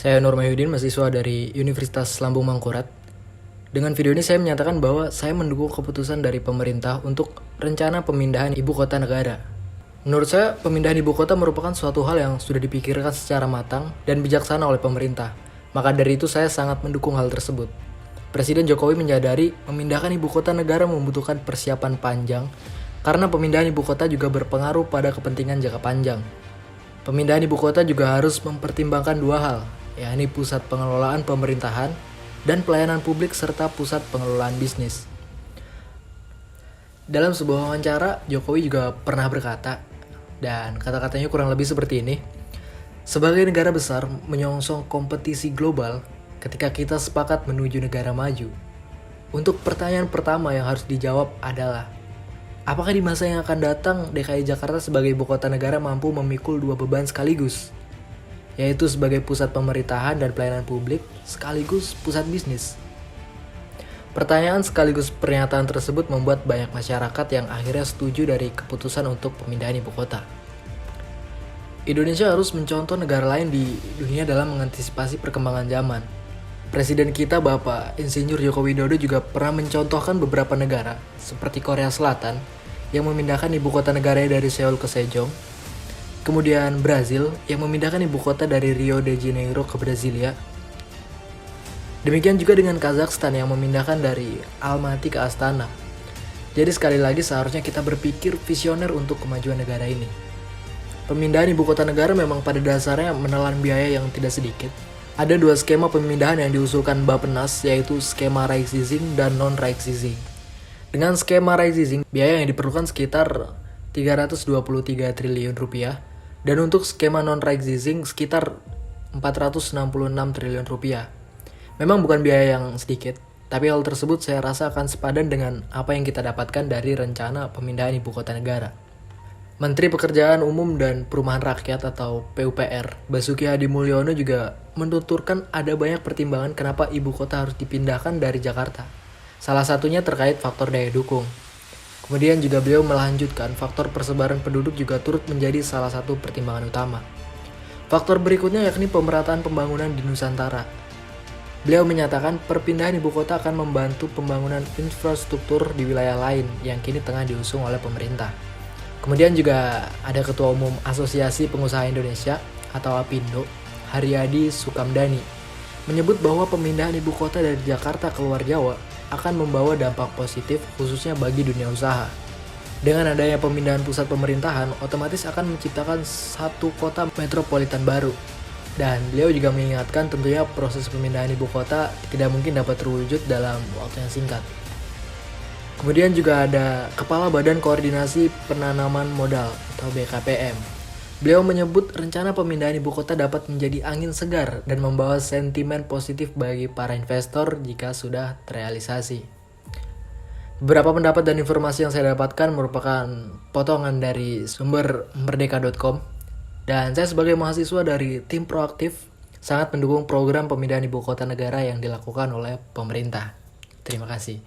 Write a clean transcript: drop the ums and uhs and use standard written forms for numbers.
Saya Nur Mahyudin, mahasiswa dari Universitas Lambung Mangkurat. Dengan video ini saya menyatakan bahwa saya mendukung keputusan dari pemerintah untuk rencana pemindahan ibu kota negara. Menurut saya, pemindahan ibu kota merupakan suatu hal yang sudah dipikirkan secara matang dan bijaksana oleh pemerintah. Maka dari itu saya sangat mendukung hal tersebut. Presiden Jokowi menyadari memindahkan ibu kota negara membutuhkan persiapan panjang karena pemindahan ibu kota juga berpengaruh pada kepentingan jangka panjang. Pemindahan ibu kota juga harus mempertimbangkan dua hal, yakni pusat pengelolaan pemerintahan dan pelayanan publik serta pusat pengelolaan bisnis. Dalam sebuah wawancara, Jokowi juga pernah berkata, dan kata-katanya kurang lebih seperti ini, sebagai negara besar menyongsong kompetisi global ketika kita sepakat menuju negara maju. Untuk pertanyaan pertama yang harus dijawab adalah, apakah di masa yang akan datang DKI Jakarta sebagai ibu kota negara mampu memikul dua beban sekaligus? Yaitu sebagai pusat pemerintahan dan pelayanan publik sekaligus pusat bisnis. Pertanyaan sekaligus pernyataan tersebut membuat banyak masyarakat yang akhirnya setuju dari keputusan untuk pemindahan ibu kota. Indonesia harus mencontoh negara lain di dunia dalam mengantisipasi perkembangan zaman. Presiden kita Bapak Insinyur Joko Widodo juga pernah mencontohkan beberapa negara seperti Korea Selatan yang memindahkan ibu kota negaranya dari Seoul ke Sejong. Kemudian Brazil yang memindahkan ibu kota dari Rio de Janeiro ke Brasilia. Demikian juga dengan Kazakhstan yang memindahkan dari Almaty ke Astana. Jadi sekali lagi seharusnya kita berpikir visioner untuk kemajuan negara ini. Pemindahan ibu kota negara memang pada dasarnya menelan biaya yang tidak sedikit. Ada dua skema pemindahan yang diusulkan Bappenas, yaitu skema right-sizing dan non-right-sizing. Dengan skema right-sizing, biaya yang diperlukan sekitar 323 triliun rupiah, dan untuk skema non-right-sizing sekitar 466 triliun rupiah. Memang bukan biaya yang sedikit, tapi hal tersebut saya rasa akan sepadan dengan apa yang kita dapatkan dari rencana pemindahan ibu kota negara. Menteri Pekerjaan Umum dan Perumahan Rakyat atau PUPR, Basuki Hadi Mulyono juga menuturkan ada banyak pertimbangan kenapa ibu kota harus dipindahkan dari Jakarta. Salah satunya terkait faktor daya dukung. Kemudian juga beliau melanjutkan faktor persebaran penduduk juga turut menjadi salah satu pertimbangan utama. Faktor berikutnya yakni pemerataan pembangunan di Nusantara. Beliau menyatakan perpindahan ibu kota akan membantu pembangunan infrastruktur di wilayah lain yang kini tengah diusung oleh pemerintah. Kemudian juga ada Ketua Umum Asosiasi Pengusaha Indonesia atau APindo, Haryadi Sukamdhani, menyebut bahwa pemindahan ibu kota dari Jakarta ke luar Jawa akan membawa dampak positif khususnya bagi dunia usaha. Dengan adanya pemindahan pusat pemerintahan, otomatis akan menciptakan satu kota metropolitan baru. Dan beliau juga mengingatkan tentunya proses pemindahan ibu kota tidak mungkin dapat terwujud dalam waktu yang singkat. Kemudian juga ada Kepala Badan Koordinasi Penanaman Modal atau BKPM. Beliau menyebut rencana pemindahan ibu kota dapat menjadi angin segar dan membawa sentimen positif bagi para investor jika sudah terrealisasi. Beberapa pendapat dan informasi yang saya dapatkan merupakan potongan dari sumber merdeka.com. Dan saya sebagai mahasiswa dari tim proaktif sangat mendukung program pemindahan ibu kota negara yang dilakukan oleh pemerintah. Terima kasih.